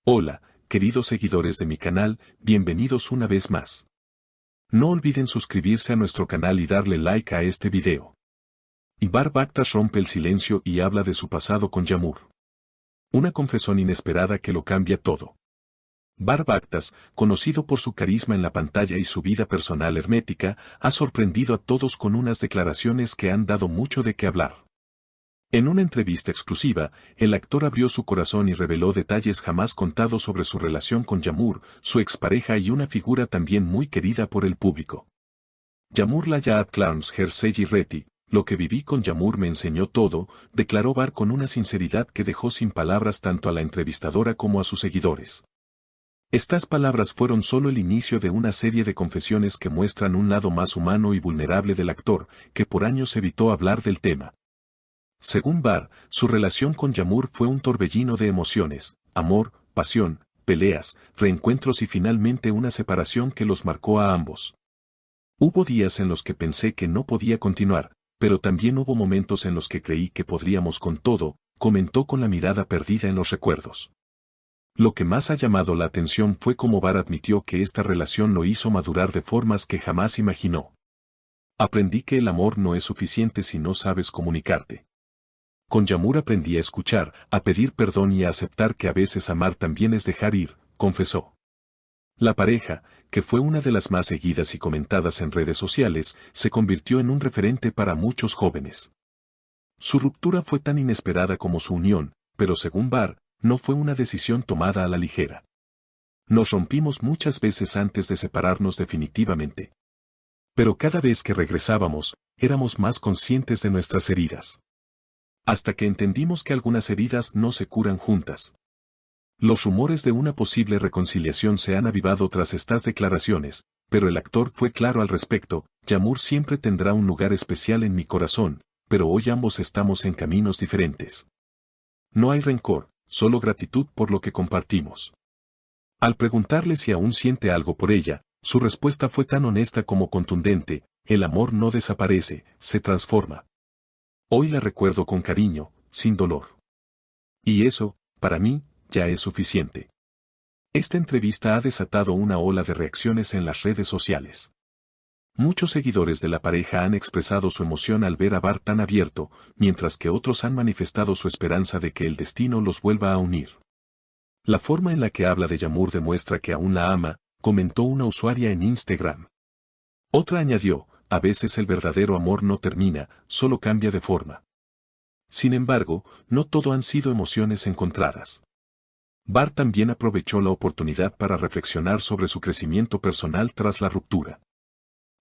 Hola, queridos seguidores de mi canal, bienvenidos una vez más. No olviden suscribirse a nuestro canal y darle like a este video. Bar Bakhtash rompe el silencio y habla de su pasado con Yağmur. Una confesión inesperada que lo cambia todo. Bar Bakhtash, conocido por su carisma en la pantalla y su vida personal hermética, ha sorprendido a todos con unas declaraciones que han dado mucho de qué hablar. En una entrevista exclusiva, el actor abrió su corazón y reveló detalles jamás contados sobre su relación con Yağmur, su expareja y una figura también muy querida por el público. Yağmur Layat Clarms Herseyi Reti, lo que viví con Yağmur me enseñó todo, declaró Bar con una sinceridad que dejó sin palabras tanto a la entrevistadora como a sus seguidores. Estas palabras fueron solo el inicio de una serie de confesiones que muestran un lado más humano y vulnerable del actor, que por años evitó hablar del tema. Según Bar, su relación con Yağmur fue un torbellino de emociones, amor, pasión, peleas, reencuentros y finalmente una separación que los marcó a ambos. Hubo días en los que pensé que no podía continuar, pero también hubo momentos en los que creí que podríamos con todo, comentó con la mirada perdida en los recuerdos. Lo que más ha llamado la atención fue cómo Bar admitió que esta relación lo hizo madurar de formas que jamás imaginó. Aprendí que el amor no es suficiente si no sabes comunicarte. Con Yağmur aprendí a escuchar, a pedir perdón y a aceptar que a veces amar también es dejar ir, confesó. La pareja, que fue una de las más seguidas y comentadas en redes sociales, se convirtió en un referente para muchos jóvenes. Su ruptura fue tan inesperada como su unión, pero según Bar, no fue una decisión tomada a la ligera. Nos rompimos muchas veces antes de separarnos definitivamente. Pero cada vez que regresábamos, éramos más conscientes de nuestras heridas. Hasta que entendimos que algunas heridas no se curan juntas. Los rumores de una posible reconciliación se han avivado tras estas declaraciones, pero el actor fue claro al respecto: Yağmur siempre tendrá un lugar especial en mi corazón, pero hoy ambos estamos en caminos diferentes. No hay rencor, solo gratitud por lo que compartimos. Al preguntarle si aún siente algo por ella, su respuesta fue tan honesta como contundente: el amor no desaparece, se transforma. Hoy la recuerdo con cariño, sin dolor. Y eso, para mí, ya es suficiente. Esta entrevista ha desatado una ola de reacciones en las redes sociales. Muchos seguidores de la pareja han expresado su emoción al ver a Bar tan abierto, mientras que otros han manifestado su esperanza de que el destino los vuelva a unir. La forma en la que habla de Yağmur demuestra que aún la ama, comentó una usuaria en Instagram. Otra añadió: a veces el verdadero amor no termina, solo cambia de forma. Sin embargo, no todo han sido emociones encontradas. Bar también aprovechó la oportunidad para reflexionar sobre su crecimiento personal tras la ruptura.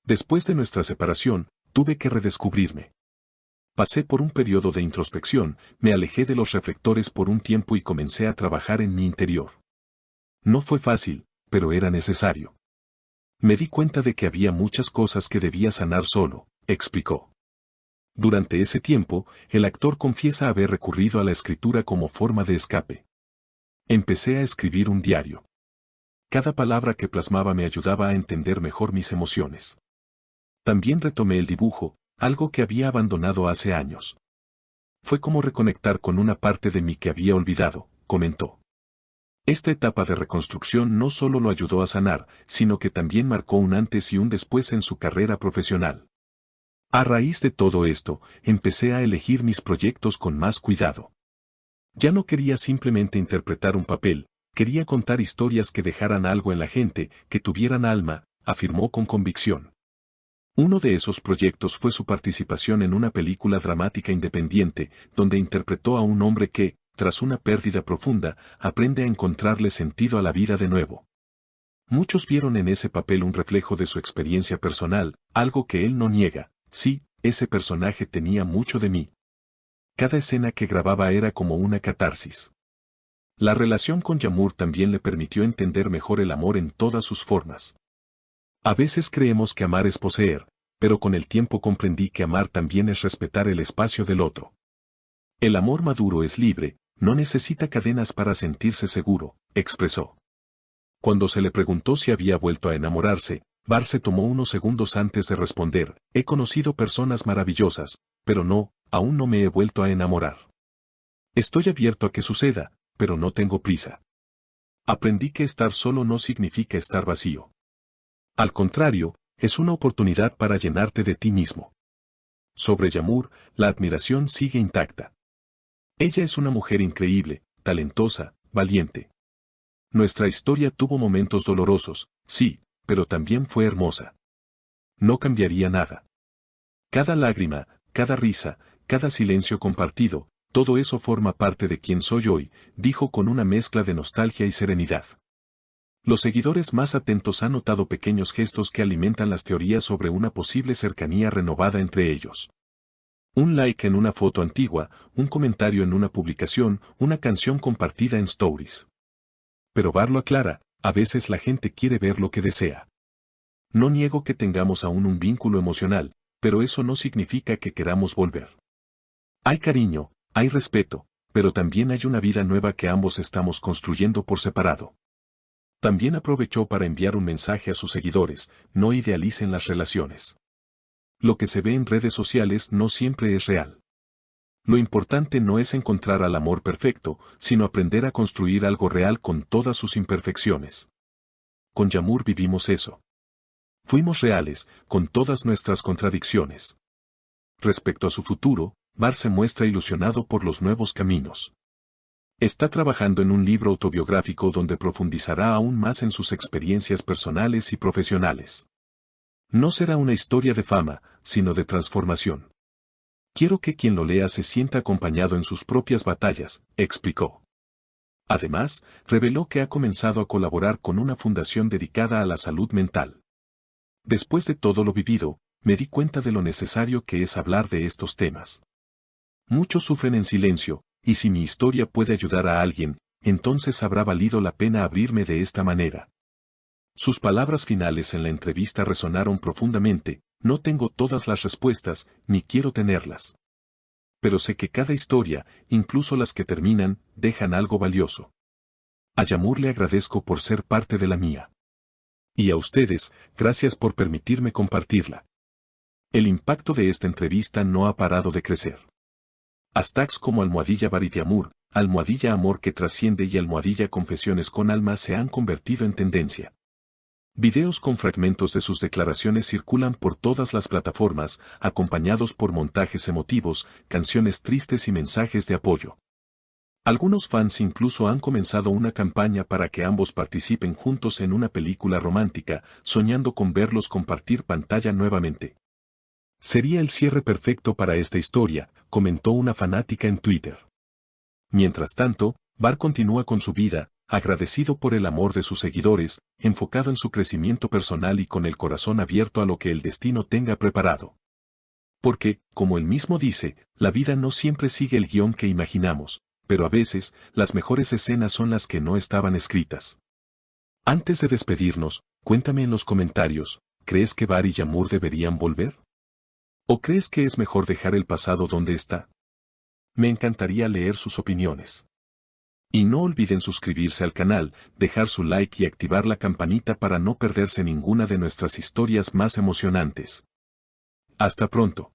Después de nuestra separación, tuve que redescubrirme. Pasé por un periodo de introspección, me alejé de los reflectores por un tiempo y comencé a trabajar en mi interior. No fue fácil, pero era necesario. Me di cuenta de que había muchas cosas que debía sanar solo, explicó. Durante ese tiempo, el actor confiesa haber recurrido a la escritura como forma de escape. Empecé a escribir un diario. Cada palabra que plasmaba me ayudaba a entender mejor mis emociones. También retomé el dibujo, algo que había abandonado hace años. Fue como reconectar con una parte de mí que había olvidado, comentó. Esta etapa de reconstrucción no solo lo ayudó a sanar, sino que también marcó un antes y un después en su carrera profesional. A raíz de todo esto, empecé a elegir mis proyectos con más cuidado. Ya no quería simplemente interpretar un papel, quería contar historias que dejaran algo en la gente, que tuvieran alma, afirmó con convicción. Uno de esos proyectos fue su participación en una película dramática independiente, donde interpretó a un hombre que, tras una pérdida profunda, aprende a encontrarle sentido a la vida de nuevo. Muchos vieron en ese papel un reflejo de su experiencia personal, algo que él no niega. Sí, ese personaje tenía mucho de mí. Cada escena que grababa era como una catarsis. La relación con Yağmur también le permitió entender mejor el amor en todas sus formas. A veces creemos que amar es poseer, pero con el tiempo comprendí que amar también es respetar el espacio del otro. El amor maduro es libre, no necesita cadenas para sentirse seguro, expresó. Cuando se le preguntó si había vuelto a enamorarse, Bar se tomó unos segundos antes de responder: he conocido personas maravillosas, pero no, aún no me he vuelto a enamorar. Estoy abierto a que suceda, pero no tengo prisa. Aprendí que estar solo no significa estar vacío. Al contrario, es una oportunidad para llenarte de ti mismo. Sobre Yamur, la admiración sigue intacta. Ella es una mujer increíble, talentosa, valiente. Nuestra historia tuvo momentos dolorosos, sí, pero también fue hermosa. No cambiaría nada. Cada lágrima, cada risa, cada silencio compartido, todo eso forma parte de quien soy hoy, dijo con una mezcla de nostalgia y serenidad. Los seguidores más atentos han notado pequeños gestos que alimentan las teorías sobre una posible cercanía renovada entre ellos. Un like en una foto antigua, un comentario en una publicación, una canción compartida en Stories. Pero Bar lo aclara, a veces la gente quiere ver lo que desea. No niego que tengamos aún un vínculo emocional, pero eso no significa que queramos volver. Hay cariño, hay respeto, pero también hay una vida nueva que ambos estamos construyendo por separado. También aprovechó para enviar un mensaje a sus seguidores: no idealicen las relaciones. Lo que se ve en redes sociales no siempre es real. Lo importante no es encontrar al amor perfecto, sino aprender a construir algo real con todas sus imperfecciones. Con Yamur vivimos eso. Fuimos reales, con todas nuestras contradicciones. Respecto a su futuro, Bar se muestra ilusionado por los nuevos caminos. Está trabajando en un libro autobiográfico donde profundizará aún más en sus experiencias personales y profesionales. No será una historia de fama, sino de transformación. Quiero que quien lo lea se sienta acompañado en sus propias batallas, explicó. Además, reveló que ha comenzado a colaborar con una fundación dedicada a la salud mental. Después de todo lo vivido, me di cuenta de lo necesario que es hablar de estos temas. Muchos sufren en silencio, y si mi historia puede ayudar a alguien, entonces habrá valido la pena abrirme de esta manera. Sus palabras finales en la entrevista resonaron profundamente: no tengo todas las respuestas, ni quiero tenerlas. Pero sé que cada historia, incluso las que terminan, dejan algo valioso. A Yamur le agradezco por ser parte de la mía. Y a ustedes, gracias por permitirme compartirla. El impacto de esta entrevista no ha parado de crecer. Hashtags como #BariYamur, #Amor que trasciende y #Confesiones con alma se han convertido en tendencia. Videos con fragmentos de sus declaraciones circulan por todas las plataformas, acompañados por montajes emotivos, canciones tristes y mensajes de apoyo. Algunos fans incluso han comenzado una campaña para que ambos participen juntos en una película romántica, soñando con verlos compartir pantalla nuevamente. Sería el cierre perfecto para esta historia, comentó una fanática en Twitter. Mientras tanto, Bar continúa con su vida, agradecido por el amor de sus seguidores, enfocado en su crecimiento personal y con el corazón abierto a lo que el destino tenga preparado. Porque, como él mismo dice, la vida no siempre sigue el guión que imaginamos, pero a veces, las mejores escenas son las que no estaban escritas. Antes de despedirnos, cuéntame en los comentarios, ¿crees que Bar y Yamur deberían volver? ¿O crees que es mejor dejar el pasado donde está? Me encantaría leer sus opiniones. Y no olviden suscribirse al canal, dejar su like y activar la campanita para no perderse ninguna de nuestras historias más emocionantes. Hasta pronto.